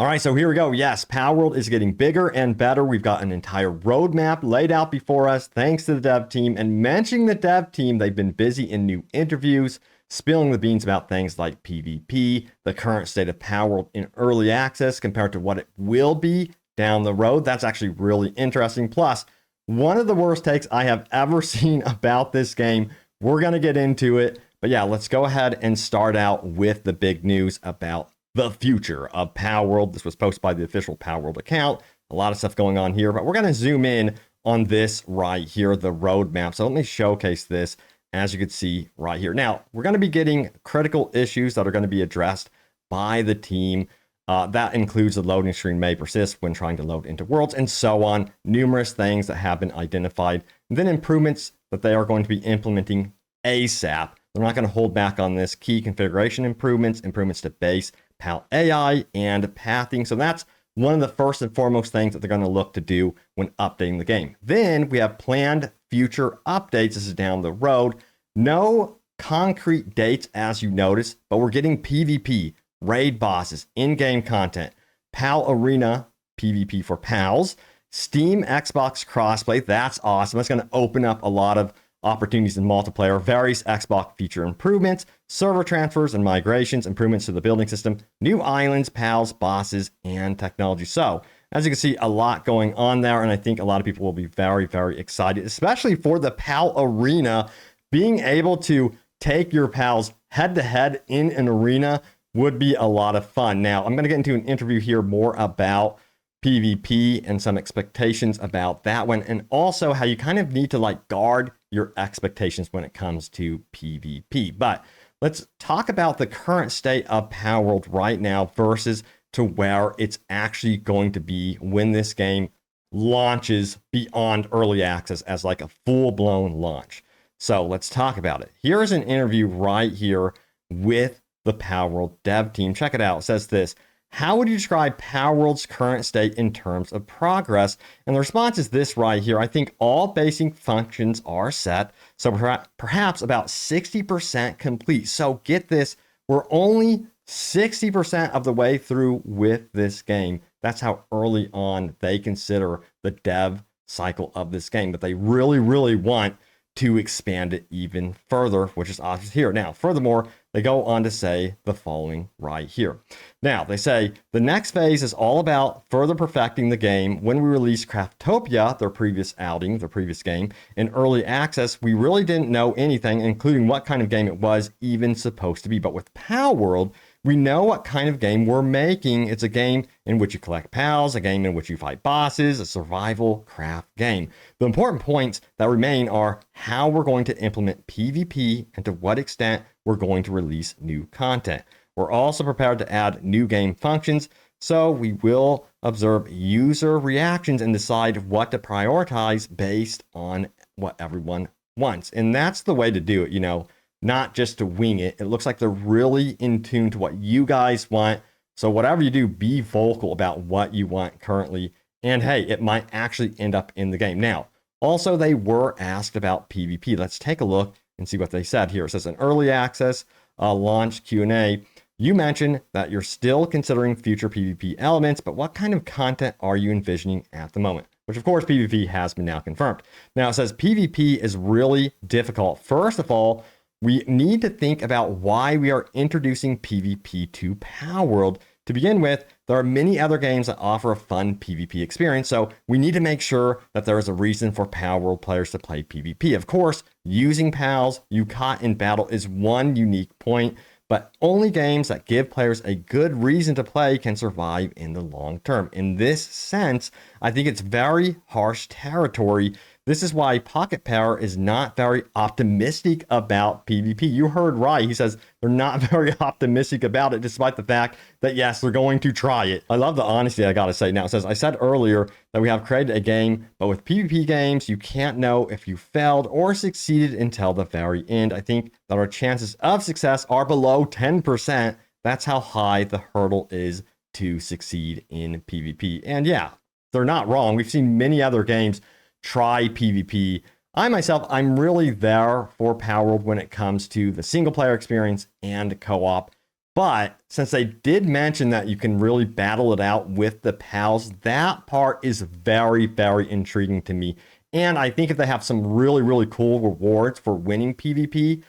right, so here we go. Yes, Palworld is getting bigger and better. We've got an entire roadmap laid out before us, thanks to the dev team. And mentioning the dev team, they've been busy in new interviews, spilling the beans about things like PvP, the current state of Palworld in early access compared to what it will be down the road. That's actually really interesting. Plus, one of the worst takes I have ever seen about this game. We're going to get into it. But yeah, let's go ahead and start out with the big news about the future of Palworld. This was posted by the official Palworld account. A lot of stuff going on here, but we're going to zoom in on this right here, the roadmap. So let me showcase this, as you can see right here. Now, we're going to be getting critical issues that are going to be addressed by the team. That includes the loading screen may persist when trying to load into worlds and so on. Numerous things that have been identified. And then improvements that they are going to be implementing ASAP. They're not going to hold back on this. Key configuration improvements, improvements to base Pal AI, and pathing. So that's one of the first and foremost things that they're going to look to do when updating the game. Then we have planned future updates. This is down the road. No concrete dates, as you notice, but we're getting PvP, raid bosses, in-game content, Pal Arena, PvP for pals, Steam Xbox crossplay. That's awesome. That's going to open up a lot of opportunities in multiplayer, various Xbox feature improvements, server transfers and migrations, improvements to the building system, new islands, pals, bosses, and technology. So, as you can see, a lot going on there, and I think a lot of people will be very, very excited, especially for the Pal Arena. Being able to take your pals head-to-head in an arena would be a lot of fun. Now, I'm going to get into an interview here more about PvP and some expectations about that one, and also how you kind of need to like guard your expectations when it comes to PvP. But let's talk about the current state of Palworld right now versus to where it's actually going to be when this game launches beyond early access as like a full-blown launch. So let's talk about it. Here is an interview right here with the Palworld dev team. Check it out. It says this: how would you describe Palworld's current state in terms of progress? And the response is this right here. I think all basic functions are set, so perhaps about 60% complete. So get this, we're only 60% of the way through with this game. That's how early on they consider the dev cycle of this game, but they really, really want to expand it even further, which is obvious here. Now, furthermore, they go on to say the following right here. Now, they say the next phase is all about further perfecting the game. When we released Craftopia, their previous outing, their previous game, in early access, we really didn't know anything, including what kind of game it was even supposed to be. But with Palworld, we know what kind of game we're making. It's a game in which you collect pals, a game in which you fight bosses, a survival craft game. The important points that remain are how we're going to implement PvP and to what extent we're going to release new content. We're also prepared to add new game functions, so we will observe user reactions and decide what to prioritize based on what everyone wants. And that's the way to do it, you know, not just to wing it. It looks like they're really in tune to what you guys want. So whatever you do, be vocal about what you want currently. And hey, it might actually end up in the game. Now, also, they were asked about PvP. Let's take a look and see what they said here. It says in early access launch Q&A, you mentioned that you're still considering future PvP elements, but what kind of content are you envisioning at the moment? Which of course PvP has been now confirmed. Now it says PvP is really difficult. First of all, we need to think about why we are introducing PvP to Palworld. To begin with, there are many other games that offer a fun PvP experience, so we need to make sure that there is a reason for Palworld players to play PvP. Of course, using pals you caught in battle is one unique point, but only games that give players a good reason to play can survive in the long term. In this sense, I think it's very harsh territory. This is why Pocket Power is not very optimistic about PvP. You heard right. He says they're not very optimistic about it, despite the fact that, yes, they're going to try it. I love the honesty, I gotta say. Now, it says, I said earlier that we have created a game, but with PvP games, you can't know if you failed or succeeded until the very end. I think that our chances of success are below 10%. That's how high the hurdle is to succeed in PvP. And yeah, they're not wrong. We've seen many other games try PvP. I'm really there for Palworld when it comes to the single player experience and co-op. But since they did mention that you can really battle it out with the pals, that part is very, very intriguing to me. And I think if they have some really, really cool rewards for winning PvP,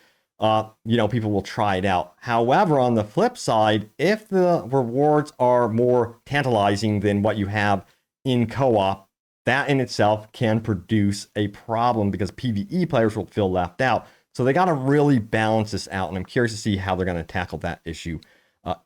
people will try it out. However, on the flip side, if the rewards are more tantalizing than what you have in co-op, that in itself can produce a problem because PvE players will feel left out. So they got to really balance this out, and I'm curious to see how they're going to tackle that issue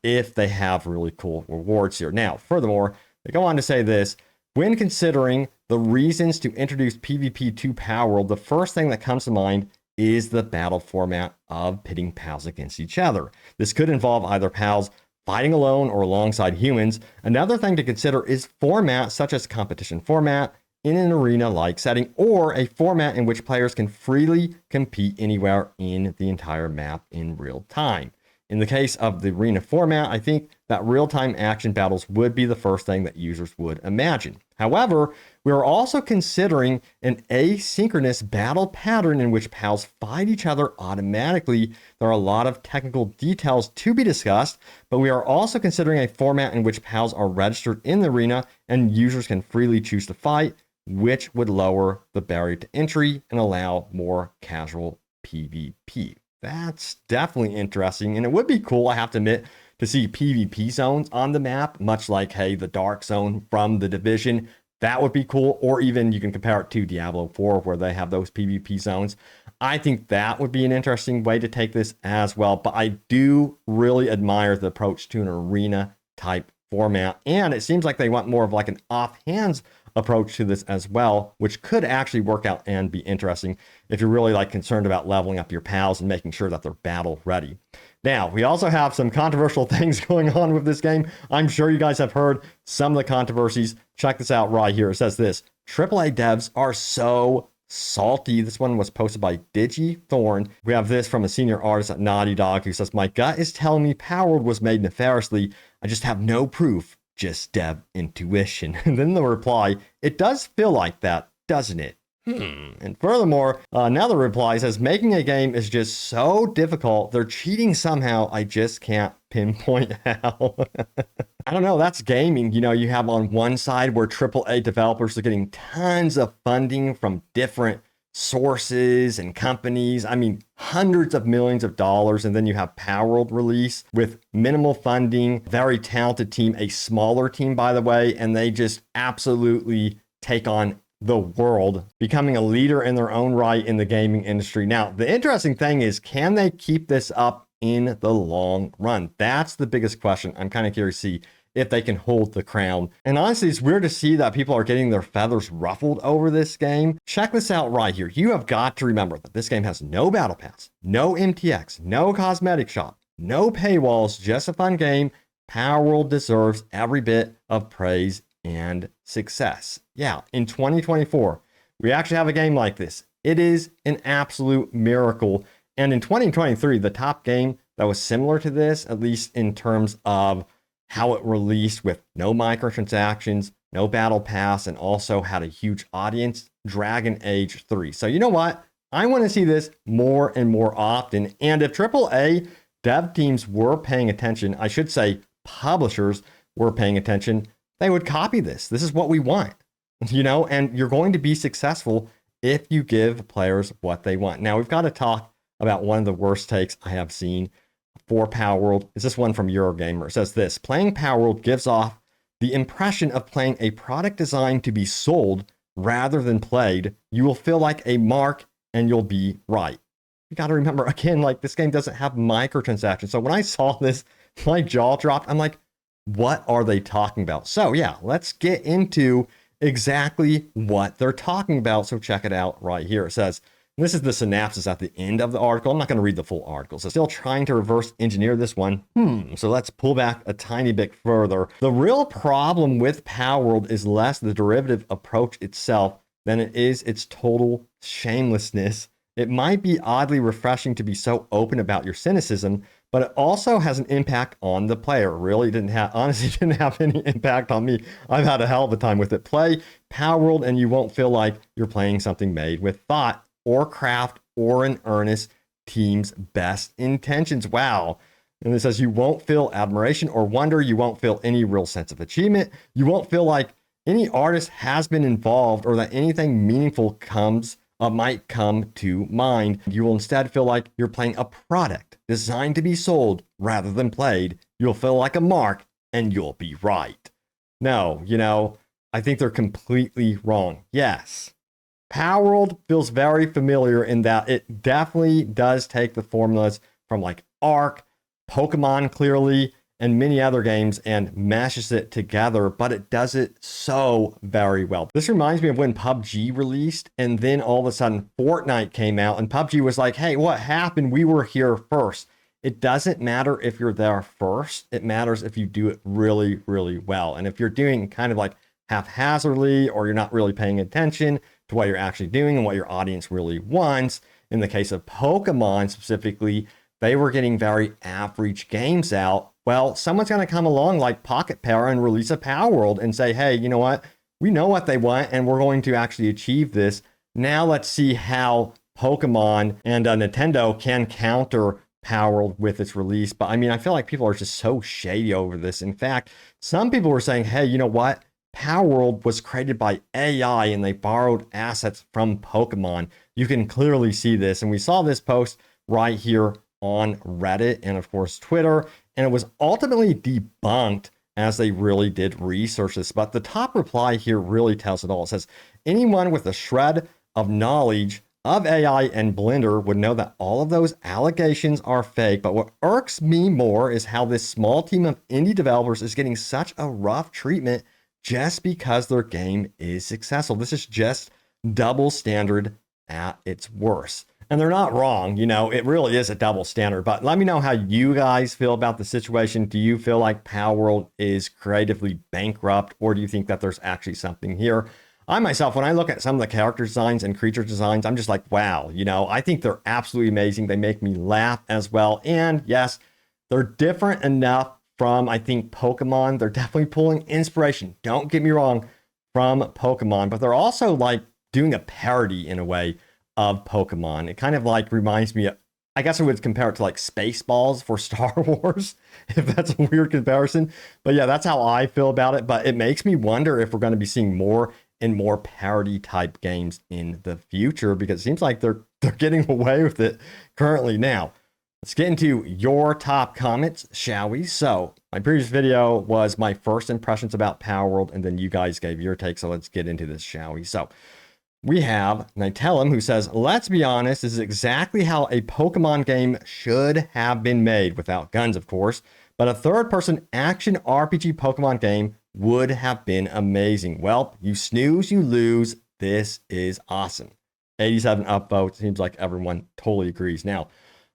if they have really cool rewards here. Now, furthermore, they go on to say this: when considering the reasons to introduce PvP to Palworld, the first thing that comes to mind is the battle format of pitting pals against each other. This could involve either pals fighting alone or alongside humans. Another thing to consider is formats such as competition format in an arena-like setting, or a format in which players can freely compete anywhere in the entire map in real time. In the case of the arena format, I think that real-time action battles would be the first thing that users would imagine. However, we are also considering an asynchronous battle pattern in which pals fight each other automatically. There are a lot of technical details to be discussed, but we are also considering a format in which pals are registered in the arena and users can freely choose to fight, which would lower the barrier to entry and allow more casual PvP. That's definitely interesting, and it would be cool, I have to admit, to see PvP zones on the map, much like, hey, the Dark Zone from The Division. That would be cool, or even you can compare it to Diablo 4, where they have those PvP zones. I think that would be an interesting way to take this as well, but I do really admire the approach to an arena-type format, and it seems like they want more of like an offhands approach to this as well, which could actually work out and be interesting if you're really like concerned about leveling up your pals and making sure that they're battle ready. Now, we also have some controversial things going on with this game. I'm sure you guys have heard some of the controversies. Check this out right here. It says this: AAA devs are so salty. This one was posted by DigiThorn. We have this from a senior artist at Naughty Dog who says, "My gut is telling me Palworld was made nefariously. I just have no proof. Just dev intuition." And then the reply: "It does feel like that, doesn't it?" And furthermore, another reply says, "Making a game is just so difficult. They're cheating somehow. I just can't pinpoint how." I don't know. That's gaming. You have on one side where AAA developers are getting tons of funding from different sources and companies. I mean, hundreds of millions of dollars. And then you have Palworld release with minimal funding, very talented team, a smaller team, by the way, and they just absolutely take on the world, becoming a leader in their own right in the gaming industry. Now, the interesting thing is, can they keep this up in the long run? That's the biggest question. I'm kind of curious to see if they can hold the crown. And honestly, it's weird to see that people are getting their feathers ruffled over this game. Check this out right here. You have got to remember that this game has no battle pass, no MTX, no cosmetic shop, no paywalls, just a fun game. Palworld deserves every bit of praise and success. Yeah, in 2024, we actually have a game like this. It is an absolute miracle. And in 2023, the top game that was similar to this, at least in terms of how it released with no microtransactions, no battle pass, and also had a huge audience, Dragon Age 3. So you know what? I want to see this more and more often. And if AAA dev teams were paying attention, I should say publishers were paying attention, they would copy this. This is what we want, and you're going to be successful if you give players what they want. Now, we've got to talk about one of the worst takes I have seen for Palworld. It's this one from Eurogamer. It says this: "Playing Palworld gives off the impression of playing a product designed to be sold rather than played. You will feel like a mark and you'll be right." You got to remember, again, like this game doesn't have microtransactions. So when I saw this, my jaw dropped. I'm like, what are they talking about? So yeah, let's get into exactly what they're talking about. So check it out right here. It says, this is the synopsis at the end of the article. I'm not going to read the full article. So still trying to reverse engineer this one. So let's pull back a tiny bit further. "The real problem with Palworld is less the derivative approach itself than it is its total shamelessness. It might be oddly refreshing to be so open about your cynicism, but it also has an impact on the player." Really honestly didn't have any impact on me. I've had a hell of a time with it. "Play Palworld and you won't feel like you're playing something made with thought or craft or an earnest team's best intentions." Wow. And it says you won't feel admiration or wonder. You won't feel any real sense of achievement. You won't feel like any artist has been involved or that anything meaningful might come to mind. You will instead feel like you're playing a product designed to be sold rather than played. You'll feel like a mark and you'll be right. No, I think they're completely wrong. Yes, Palworld feels very familiar in that it definitely does take the formulas from like Ark, Pokemon clearly, and many other games and mashes it together, but it does it so very well. This reminds me of when PUBG released, and then all of a sudden Fortnite came out, and PUBG was like, hey, what happened? We were here first. It doesn't matter if you're there first. It matters if you do it really, really well. And if you're doing kind of like haphazardly, or you're not really paying attention to what you're actually doing and what your audience really wants, in the case of Pokemon specifically, they were getting very average games out. Well, someone's going to come along like Pocket Power and release a Palworld and say, hey, you know what? We know what they want and we're going to actually achieve this. Now let's see how Pokemon and Nintendo can counter Palworld with its release. But I mean, I feel like people are just so shady over this. In fact, some people were saying, hey, you know what? Palworld was created by AI and they borrowed assets from Pokemon. You can clearly see this. And we saw this post right here on Reddit and of course Twitter, and it was ultimately debunked as they really did research this. But the top reply here really tells it all. It says, anyone with a shred of knowledge of AI and Blender would know that all of those allegations are fake. But what irks me more is how this small team of indie developers is getting such a rough treatment just because their game is successful. This is just double standard at its worst. And they're not wrong, it really is a double standard. But let me know how you guys feel about the situation. Do you feel like Palworld is creatively bankrupt, or do you think that there's actually something here? I myself, when I look at some of the character designs and creature designs, I'm just like, wow, I think they're absolutely amazing. They make me laugh as well. And yes, they're different enough from, I think, Pokemon. They're definitely pulling inspiration, don't get me wrong, from Pokemon, but they're also like doing a parody in a way of Pokemon. It kind of like reminds me of, I guess I would compare it to like Spaceballs for Star Wars, if that's a weird comparison. But yeah, that's how I feel about it. But it makes me wonder if we're going to be seeing more and more parody type games in the future, because it seems like they're getting away with it currently. Now, let's get into your top comments, shall we? So my previous video was my first impressions about Palworld, and then you guys gave your take. So let's get into this, shall we? So we have Nitelum, who says, let's be honest, this is exactly how a Pokemon game should have been made, without guns, of course. But a third-person action RPG Pokemon game would have been amazing. Well, you snooze, you lose. This is awesome. 87 upvotes. Seems like everyone totally agrees. Now,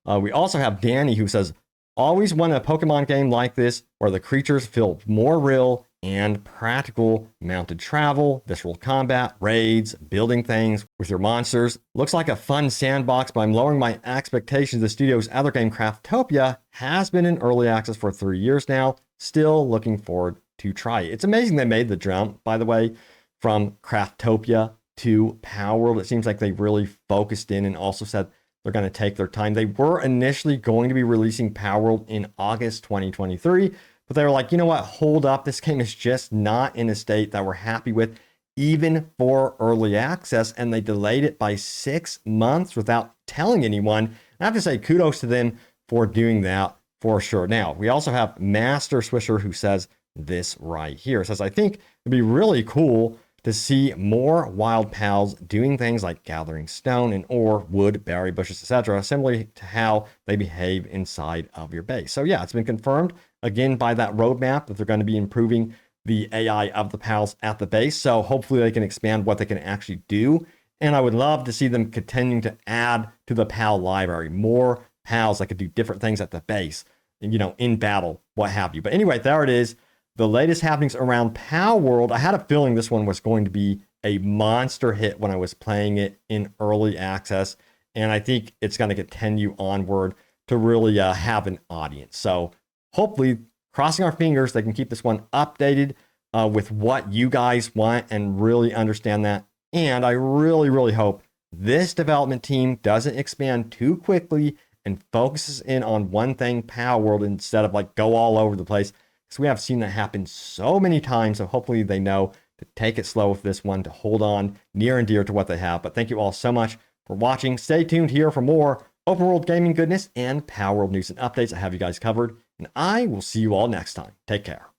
we also have Danny, who says, always want a Pokemon game like this where the creatures feel more real and practical. Mounted travel, visceral combat, raids, building things with your monsters. Looks like a fun sandbox, but I'm lowering my expectations. The studio's other game, Craftopia, has been in early access for 3 years now. Still looking forward to try it. It's amazing they made the jump, by the way, from Craftopia to Palworld. It seems like they really focused in and also said they're going to take their time. They were initially going to be releasing Palworld in August 2023, but they were like, you know what, hold up. This game is just not in a state that we're happy with, even for early access. And they delayed it by 6 months without telling anyone. And I have to say kudos to them for doing that for sure. Now, we also have Master Swisher, who says this right here. It says, I think it'd be really cool to see more wild pals doing things like gathering stone and ore, wood, berry bushes, etc., similarly to how they behave inside of your base. So yeah, it's been confirmed again by that roadmap that they're going to be improving the AI of the pals at the base. So hopefully they can expand what they can actually do. And I would love to see them continuing to add to the pal library, more pals that could do different things at the base, in battle, what have you. But anyway, there it is. The latest happenings around Palworld. I had a feeling this one was going to be a monster hit when I was playing it in early access. And I think it's going to continue onward to really have an audience. So hopefully, crossing our fingers, they can keep this one updated with what you guys want and really understand that. And I really, really hope this development team doesn't expand too quickly and focuses in on one thing, Palworld, instead of like go all over the place. Because we have seen that happen so many times. So hopefully they know to take it slow with this one, to hold on near and dear to what they have. But thank you all so much for watching. Stay tuned here for more open world gaming goodness and Palworld news and updates. I have you guys covered, and I will see you all next time. Take care.